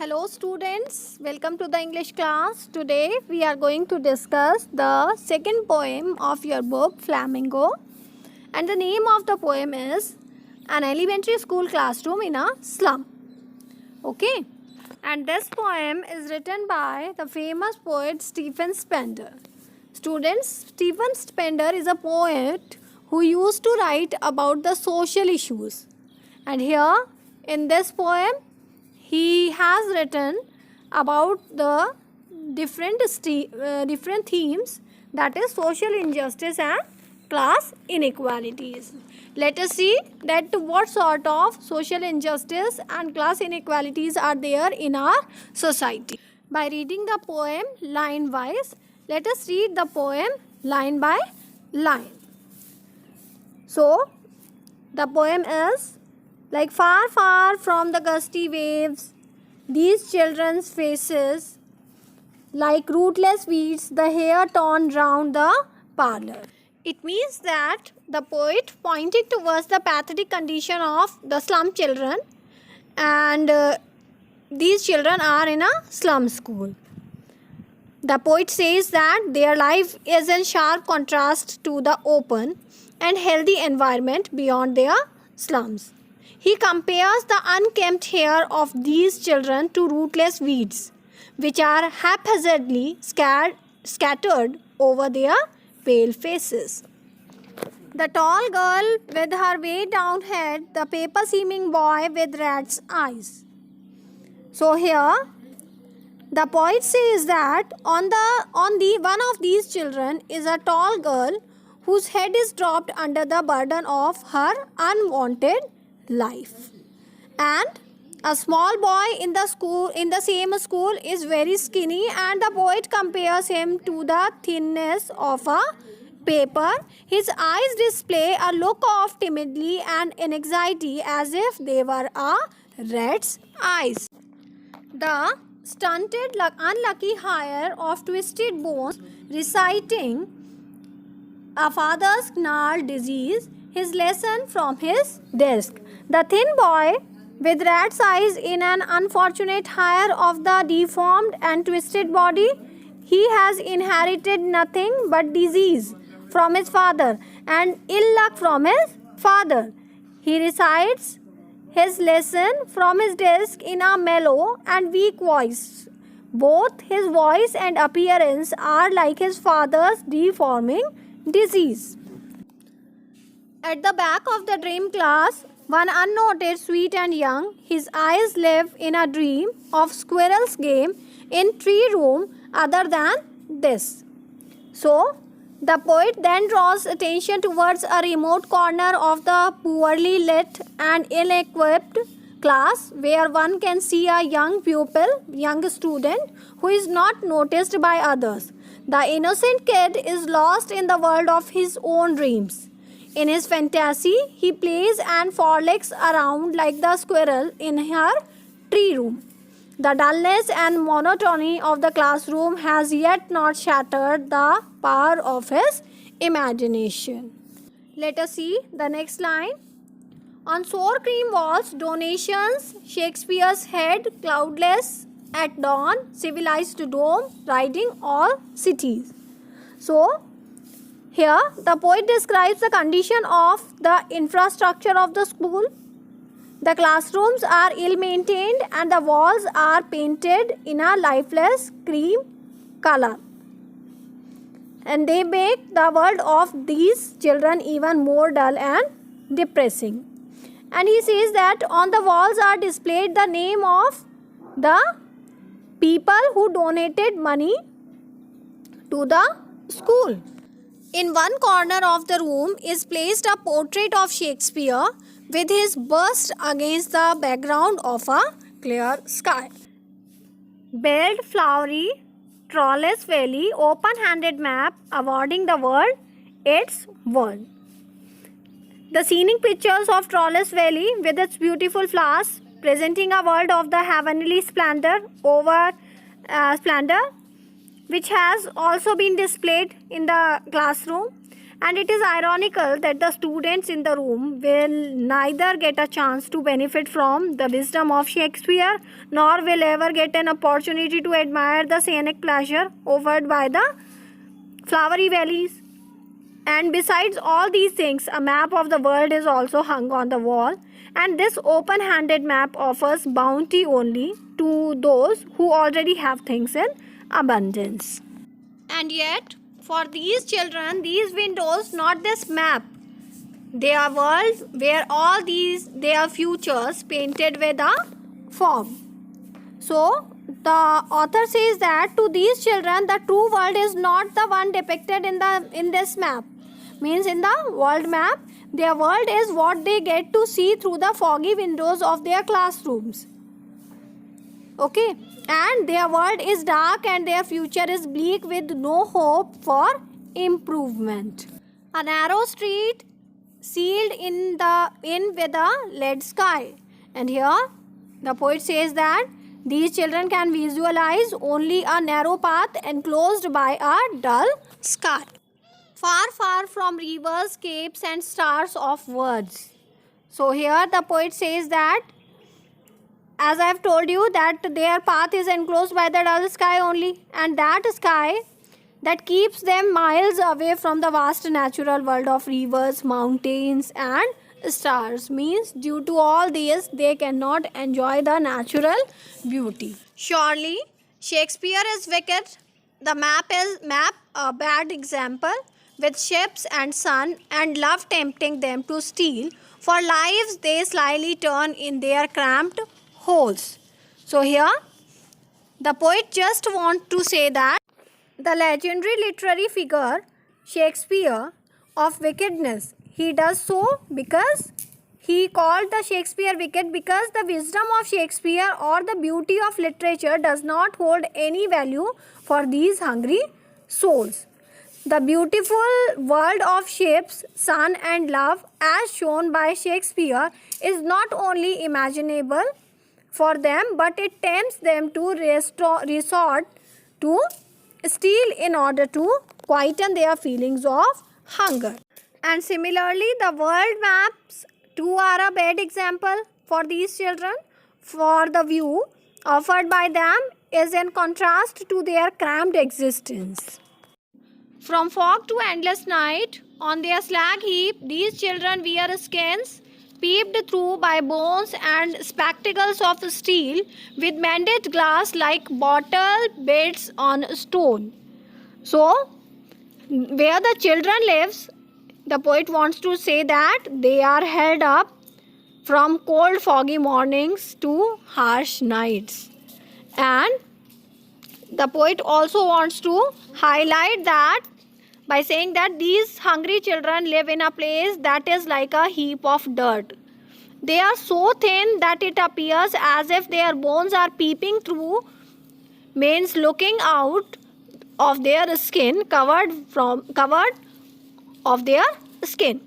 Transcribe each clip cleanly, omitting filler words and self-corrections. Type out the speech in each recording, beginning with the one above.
Hello students, welcome to the English class. Today we are going to discuss the second poem of your book Flamingo, and the name of the poem is An Elementary School Classroom in a Slum. Okay, and this poem is written by the famous poet Stephen Spender. Students, Stephen Spender is a poet who used to write about the social issues, and here in this poem he has written about the different themes, that is social injustice and class inequalities. Let us see that what sort of social injustice and class inequalities are there in our society. By reading the poem line wise, let us read the poem line by line. So the poem is like far, far from the gusty waves, these children's faces, like rootless weeds, the hair torn round the parlor. It means that the poet pointed towards the pathetic condition of the slum children, and these children are in a slum school. The poet says that their life is in sharp contrast to the open and healthy environment beyond their slums. He compares the unkempt hair of these children to rootless weeds, which are haphazardly scattered over their pale faces. The tall girl with her way down head, the paper-seeming boy with rat's eyes. So here, the poet says that on the one of these children is a tall girl whose head is dropped under the burden of her unwanted life, and a small boy in the same school is very skinny, and the poet compares him to the thinness of a paper. His eyes display a look of timidity and anxiety as if they were a rat's eyes. The stunted unlucky hire of twisted bones reciting a father's gnarled disease, his lesson from his desk. The thin boy with rat's eyes in an unfortunate hire of the deformed and twisted body, he has inherited nothing but disease from his father and ill luck from his father. He recites his lesson from his desk in a mellow and weak voice. Both his voice and appearance are like his father's deforming disease. At the back of the dream class, one unnoted, sweet and young, his eyes live in a dream of squirrel's game in tree room other than this. So, the poet then draws attention towards a remote corner of the poorly lit and ill-equipped class where one can see a young student who is not noticed by others. The innocent kid is lost in the world of his own dreams. In his fantasy, he plays and frolics around like the squirrel in her tree room. The dullness and monotony of the classroom has yet not shattered the power of his imagination. Let us see the next line. On sour cream walls, donations, Shakespeare's head, cloudless at dawn, civilized dome, riding all cities. So, here, the poet describes the condition of the infrastructure of the school. The classrooms are ill-maintained and the walls are painted in a lifeless cream color. And they make the world of these children even more dull and depressing. And he says that on the walls are displayed the name of the people who donated money to the school. In one corner of the room is placed a portrait of Shakespeare with his bust against the background of a clear sky. Belled flowery Trolleys Valley open-handed map awarding the world its world. The scenic pictures of Trolleys Valley with its beautiful flowers presenting a world of the heavenly splendor which has also been displayed in the classroom, And it is ironical that the students in the room will neither get a chance to benefit from the wisdom of Shakespeare, nor will ever get an opportunity to admire the scenic pleasure offered by the flowery valleys. And besides all these things, a map of the world is also hung on the wall, and this open-handed map offers bounty only to those who already have things in abundance. And yet, for these children, these windows, not this map, they are worlds where all these their futures painted with a fog. So, the author says that to these children, the true world is not the one depicted in this map. Means in the world map, their world is what they get to see through the foggy windows of their classrooms. Okay, and their world is dark and their future is bleak with no hope for improvement. A narrow street sealed in with a lead sky. And here the poet says that these children can visualize only a narrow path enclosed by a dull sky. Far, far from rivers, capes and stars of words. So here the poet says that, as I have told you, that their path is enclosed by the dull sky only, and that sky that keeps them miles away from the vast natural world of rivers, mountains and stars. Means due to all this, they cannot enjoy the natural beauty. Surely Shakespeare is wicked. The map a bad example, with ships and sun and love tempting them to steal for lives they slyly turn in their cramped holes. So here the poet just wants to say that the legendary literary figure Shakespeare of wickedness, he does so because he called the Shakespeare wicked because the wisdom of Shakespeare or the beauty of literature does not hold any value for these hungry souls. The beautiful world of ships, sun and love as shown by Shakespeare is not only imaginable for them, but it tempts them to resort to steal in order to quieten their feelings of hunger. And similarly, the world maps too are a bad example for these children, for the view offered by them is in contrast to their cramped existence. From fog to endless night, on their slag heap, these children wear skins peeped through by bones and spectacles of steel with mended glass like bottle beds on stone. So, where the children lives, the poet wants to say that they are held up from cold foggy mornings to harsh nights. And the poet also wants to highlight that by saying that these hungry children live in a place that is like a heap of dirt. They are so thin that it appears as if their bones are peeping through, means looking out of their skin, covered of their skin.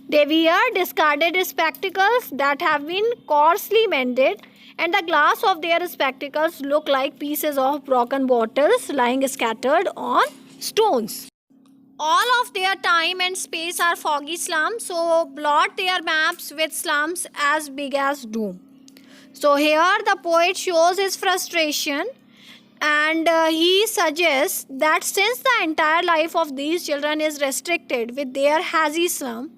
They wear discarded spectacles that have been coarsely mended, and the glass of their spectacles look like pieces of broken bottles lying scattered on stones. All of their time and space are foggy slums, so blot their maps with slums as big as doom. So here the poet shows his frustration, and he suggests that since the entire life of these children is restricted with their hazy slum,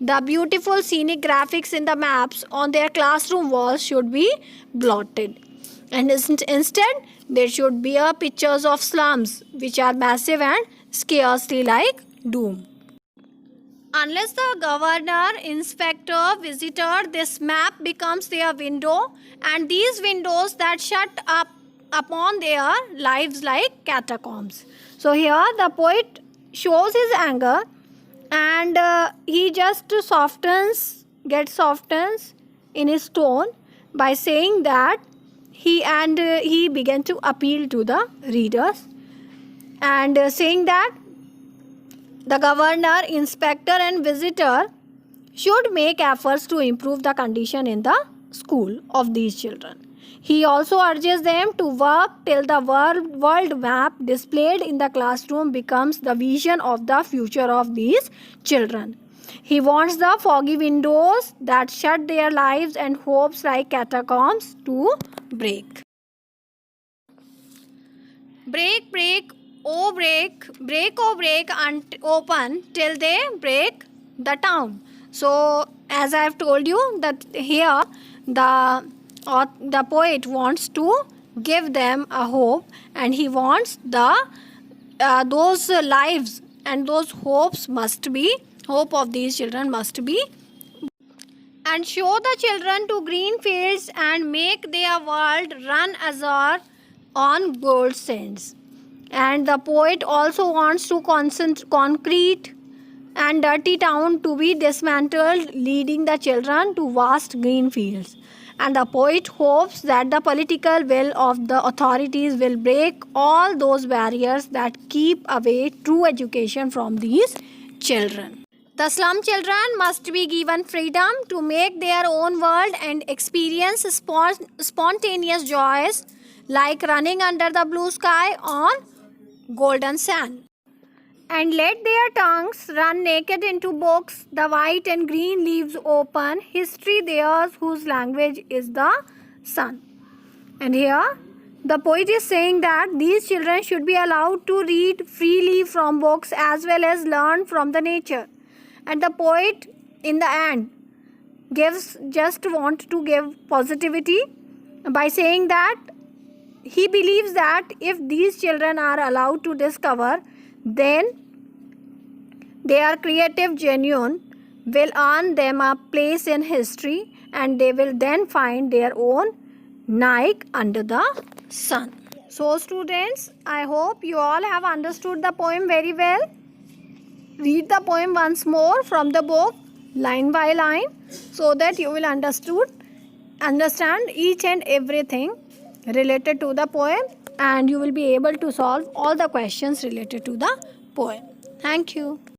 the beautiful scenic graphics in the maps on their classroom walls should be blotted. And instead, there should be pictures of slums which are massive and scarcely like doom. Unless the governor, inspector, visitor, this map becomes their window, and these windows that shut up upon their lives like catacombs. So here the poet shows his anger, and he just gets softens in his tone by saying that he began to appeal to the readers, and saying that the governor, inspector and visitor should make efforts to improve the condition in the school of these children. He also urges them to work till the world map displayed in the classroom becomes the vision of the future of these children. He wants the foggy windows that shut their lives and hopes like catacombs to break. Break, break, oh break and open till they break the town. So, as I have told you that here the poet wants to give them a hope, and he wants those lives and those hope of these children must be, and show the children to green fields and make their world run azure on gold sands. And the poet also wants to concrete and dirty town to be dismantled, leading the children to vast green fields. And the poet hopes that the political will of the authorities will break all those barriers that keep away true education from these children. The slum children must be given freedom to make their own world and experience spontaneous joys like running under the blue sky on golden sand. And let their tongues run naked into books, the white and green leaves open, history theirs whose language is the sun. And here the poet is saying that these children should be allowed to read freely from books as well as learn from the nature. And the poet in the end want to give positivity by saying that he believes that if these children are allowed to discover, then their creative genuine will earn them a place in history, and they will then find their own Nike under the sun. So students, I hope you all have understood the poem very well. Read the poem once more from the book line by line so that you will understand each and everything related to the poem, and you will be able to solve all the questions related to the poem. Thank you.